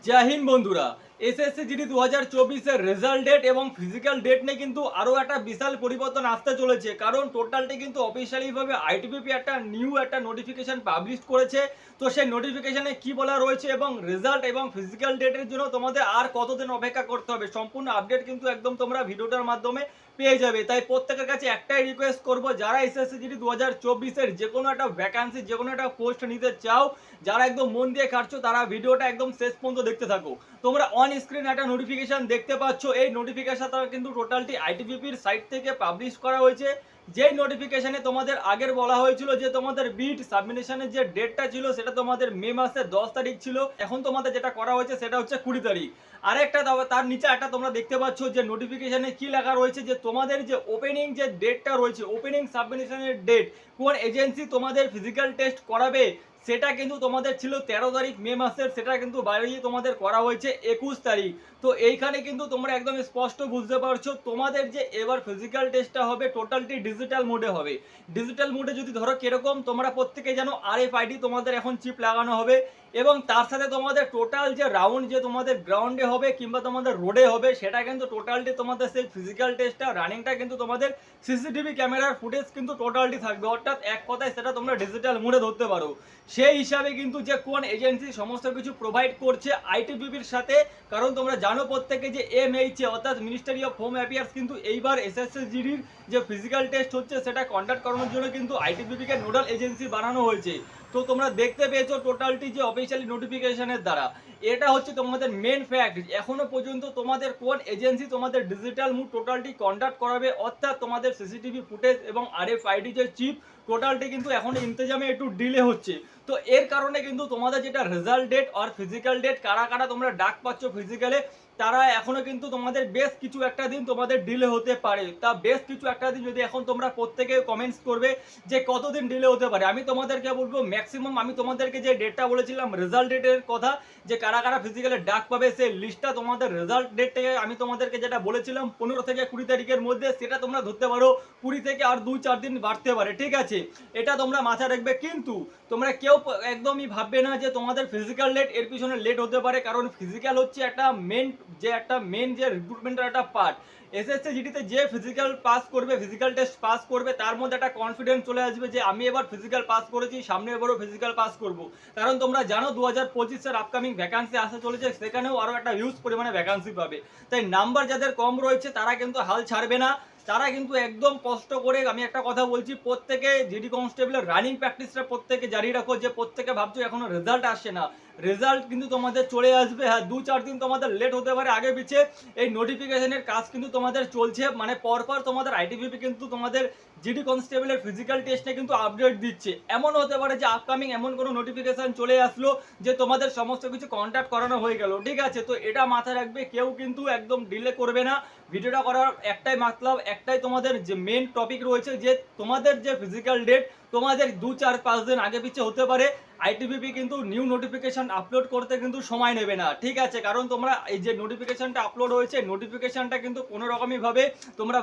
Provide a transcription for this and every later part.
জয় হিন্দ বন্ধুরা। SSC GD 2024 এর result date এবং ফিজিক্যাল ডেট নিয়ে কিন্তু আরো একটা বিশাল পরিবর্তন আসতে চলেছে, কারণ টোটালটি কিন্তু অফিসিয়ালি ভাবে আইটিবিপি একটা নিউ একটা নোটিফিকেশন পাবলিশ করেছে। তো সেই নোটিফিকেশনে কি বলা রয়েছে এবং রেজাল্ট এবং ফিজিক্যাল ডেটের জন্য তোমাদের আর কতদিন অপেক্ষা করতে হবে, সম্পূর্ণ আপডেট কিন্তু একদম তোমরা ভিডিওটার মাধ্যমে পেয়ে যাবে। তাই প্রত্যেকের কাছে একটাই রিকোয়েস্ট করব, যারা এসএসসি জিডি 2024 এর যে কোনো একটা ভ্যাকান্সি যে কোনো একটা পোস্ট নিতে চাও, যারা একদম মন দিয়ে খাটছো, তারা ভিডিওটা একদম শেষ পর্যন্ত দেখতে থাকো। তোমরা অন স্ক্রিন একটা নোটিফিকেশন দেখতে পাচ্ছ, এই নোটিফিকেশনটা কিন্তু টোটালটি আইটিবিপির সাইট থেকে পাবলিশ করা হয়েছে। যেই নোটিফিকেশনে তোমাদের আগের বলা হয়েছিল যে তোমাদের বিট সাবমিশনের যে ডেটটা ছিল সেটা তোমাদের মে মাসের 10 তারিখ ছিল, এখন তোমাদের যেটা করা হয়েছে সেটা হচ্ছে 20 তারিখ। আরেকটা তার নিচে একটা তোমরা দেখতে পাচ্ছ যে নোটিফিকেশনে কি লেখা রয়েছে, যে তোমাদের যে ওপেনিং যে ডেটটা রয়েছে, ওপেনিং সাবমিশনের ডেট, কোন এজেন্সি তোমাদের ফিজিক্যাল টেস্ট করাবে সেটা কিন্তু তোমাদের ছিল 13 তারিখ মে মাসের, সেটা কিন্তু বাড়িয়ে তোমাদের করা হয়েছে 21 তারিখ। তো এইখানে কিন্তু তোমরা একদম স্পষ্ট বুঝতে পারছো তোমাদের যে এবার ফিজিক্যাল টেস্টটা হবে টোটালটি ডিজিটাল মোডে হবে। ডিজিটাল মোডে যদি ধরো কিরকম, তোমরা প্রত্যেকে জানো আরএফআইডি তোমাদের এখন চিপ লাগানো হবে, এবং তার সাথে তোমাদের টোটাল যে রাউন্ড যে তোমাদের গ্রাউন্ডে হবে কিংবা তোমাদের রোডে হবে, সেটা কিন্তু টোটালটি তোমাদের সেই ফিজিক্যাল টেস্টটা রানিংটা কিন্তু তোমাদের সিসিটিভি ক্যামেরার ফুটেজ কিন্তু টোটালটি থাকবে, অর্থাৎ এক কথায় সেটা তোমরা ডিজিটাল মোডে ধরতে পারো। সেই হিসাবে কিন্তু যে কোন এজেন্সি সমস্ত কিছু প্রোভাইড করছে আইটিবিপির সাথে, কারণ তোমরা জানো প্রত্যেকে যে এমএইচএ অর্থাৎ মিনিস্ট্রি অফ হোম অ্যাফেয়ার্স কিন্তু এইবার এসএসসি জিডির যে ফিজিক্যাল টেস্ট হচ্ছে সেটা কন্ডাক্ট করানোর জন্য কিন্তু আইটিবিপিকে নোডাল এজেন্সি বানানো হয়েছে। তো তোমরা দেখতে পেয়েছো টোটালটি যে অফিসিয়ালি নোটিফিকেশনের দ্বারা, এটা হচ্ছে তোমাদের মেন ফ্যাক্ট। এখনো পর্যন্ত তোমাদের কোন এজেন্সি তোমাদের ডিজিটাল মুড টোটালটি কন্ডাক্ট করাবে, অর্থাৎ তোমাদের সিসিটিভি ফুটেজ এবং আরএফআইডি যে চিপ টোটালটি কিন্তু এখন ইন্তজামে একটু ডিলে হচ্ছে। তো এর কারণে কিন্তু তোমাদের যেটা রেজাল্ট ডেট আর ফিজিক্যাল ডেট কারা কারা তোমরা ডাক পাচ্ছ ফিজিক্যালে, তারা এখনো কিন্তু তোমাদের বেশ কিছু একটা দিন তোমাদের ডিলে হতে পারে। তা বেশ কিছু একটা দিন যদি এখন তোমরা প্রত্যেকে কমেন্টস করবে যে কতদিন ডিলে হতে পারে, আমি তোমাদেরকে বলবো ম্যাক্সিমাম, আমি তোমাদেরকে যে ডেটটা বলেছিলাম রেজাল্ট ডেটের কথা, যে কারা কারা ফিজিক্যালে ডাক পাবে, সেই লিস্টটা তোমাদের রেজাল্ট ডেট থেকে আমি তোমাদেরকে যেটা বলেছিলাম 15 থেকে 20 তারিখের মধ্যে, সেটা তোমরা ধরতে পারো 20 থেকে আর 2-4 দিন বাড়তে পারে, ঠিক আছে? এটা তোমরা মাথায় রাখবে। কিন্তু তোমরা কেউ একদমই ভাববে না যে তোমাদের ফিজিক্যাল ডেট এর পিছনে লেট হতে পারে, কারণ ফিজিক্যাল হচ্ছে একটা মেন যে রিক্রুটমেন্টের একটা পার্ট। এসএসসি জিডিতে যে ফিজিক্যাল পাস করবে, ফিজিক্যাল টেস্ট পাস করবে, তার মধ্যে একটা কনফিডেন্স চলে আসবে যে আমি এবার ফিজিক্যাল পাস করেছি, সামনে এবারও ফিজিক্যাল পাস করব। কারণ তোমরা জানো 2025 আপকামিং ভ্যাকান্সি আসতে চলেছে, সেখানেও আরও একটা হিউজ পরিমাণে ভ্যাকান্সি পাবে। তাই নাম্বার যাদের কম রয়েছে তারা কিন্তু হাল ছাড়বে না, তারা কিন্তু একদম কষ্ট করে, আমি একটা কথা বলছি, প্রত্যেকে জিডি কনস্টেবলের রানিং প্র্যাকটিসটা প্রত্যেকে জারি রাখো। যে প্রত্যেকে ভাবছো এখনো রেজাল্ট আসছে না, রেজাল্ট কিন্তু তোমাদের চলে আসবে। হ্যাঁ, 2-4 দিন তোমাদের লেট হতে পারে আগে পিছে, এই নোটিফিকেশনের কাজ কিন্তু তোমাদের চলছে, মানে পরপর তোমাদের আইটিবিপি কিন্তু তোমাদের জিডি কনস্টেবলের ফিজিক্যাল টেস্টে কিন্তু আপডেট দিচ্ছে। এমন হতে পারে যে আপকামিং এমন কোনো নোটিফিকেশন চলে আসলো যে তোমাদের সমস্ত কিছু কন্ট্যাক্ট করানো হয়ে গেল, ঠিক আছে? তো এটা মাথায় রাখবে, কেউ কিন্তু একদম ডিলে করবে না। ভিডিওটা করার একটাই মতলব, একটাই তোমাদের যে মেন টপিক রয়েছে, যে তোমাদের যে ফিজিক্যাল ডেট তোমাদের 2-4-5 দিন আগে পিছে হতে পারে। আইটিবিপি কিন্তু নিউ নোটিফিকেশন আপলোড করতে কিন্তু সময় নেবে না, ঠিক আছে? কারণ তোমরা এই যে নোটিফিকেশনটা আপলোড হয়েছে, নোটিফিকেশনটা কিন্তু কোনো রকমই ভাবে তোমরা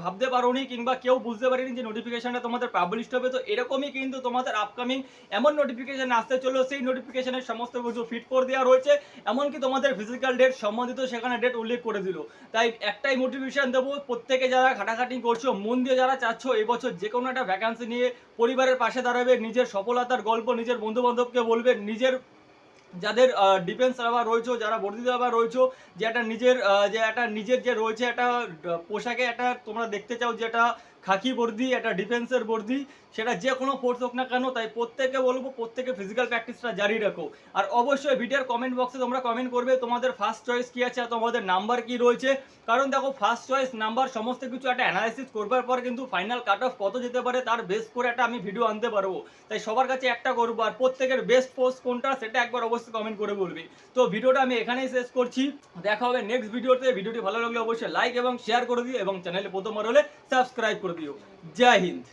ভাবতে পারোনি কিংবা কেউ বুঝতে পারেনি যে নোটিফিকেশনটা তোমাদের পাবলিশড হবে। তো এরকমই কিন্তু তোমাদের আপকামিং এমন নোটিফিকেশন আসতে চলো, সেই নোটিফিকেশনের সমস্ত কিছু ফিট করে দেওয়া রয়েছে, এমনকি তোমাদের ফিজিক্যাল ডেট সম্বন্ধিত সেখানে ডেট উল্লেখ করে দিল। তাই একটাই মোটিভেশন দেবো, প্রত্যেকে যারা খাটাখাটি করছো, মন দিয়ে যারা চাচ্ছ এবছর যে কোনো একটা ভ্যাকান্সি নিয়ে পরিবারের পাশে দাঁড়াবে, নিজের সফলতার গল্প নিজের বন্ধু বান্ধবকে বলবে, নিজের যাদের ডিফেন্স সার্ভার রয়েছে, যারা বর্দি সার্ভার রয়েছে, যে একটা নিজের যে রয়েছে একটা পোশাকে একটা তোমরা দেখতে চাও যে একটা খাকি বর্দি, একটা ডিফেন্সের বর্দি, সেটা যে কোনো ফোর্স হোক না কেন, তাই প্রত্যেকে বলবো প্রত্যেকে ফিজিক্যাল প্র্যাকটিসটা জারি রাখো। আর অবশ্যই ভিডিওর কমেন্ট বক্সে তোমরা কমেন্ট করবে তোমাদের ফার্স্ট চয়েস কী আছে আর তোমাদের নাম্বার কী রয়েছে। কারণ দেখো, ফার্স্ট চয়েস নাম্বার সমস্ত কিছু একটা অ্যানালাইসিস করবার পর কিন্তু ফাইনাল কাট অফ কত যেতে পারে তার বেস করে একটা আমি ভিডিও আনতে পারবো। তাই সবার কাছে একটা করবো, আর প্রত্যেকের বেস্ট পোস্ট কোনটা সেটা একবার অবশ্যই কমেন্ট করে বলবি। তো ভিডিওটা আমি এখানেই শেষ করছি, দেখা হবে নেক্সট ভিডিওতে। ভিডিওটি ভালো লাগলে অবশ্যই লাইক এবং শেয়ার করে দিও, এবং চ্যানেলে প্রথমবার হলে সাবস্ক্রাইব করে দিও। জয় হিন্দ।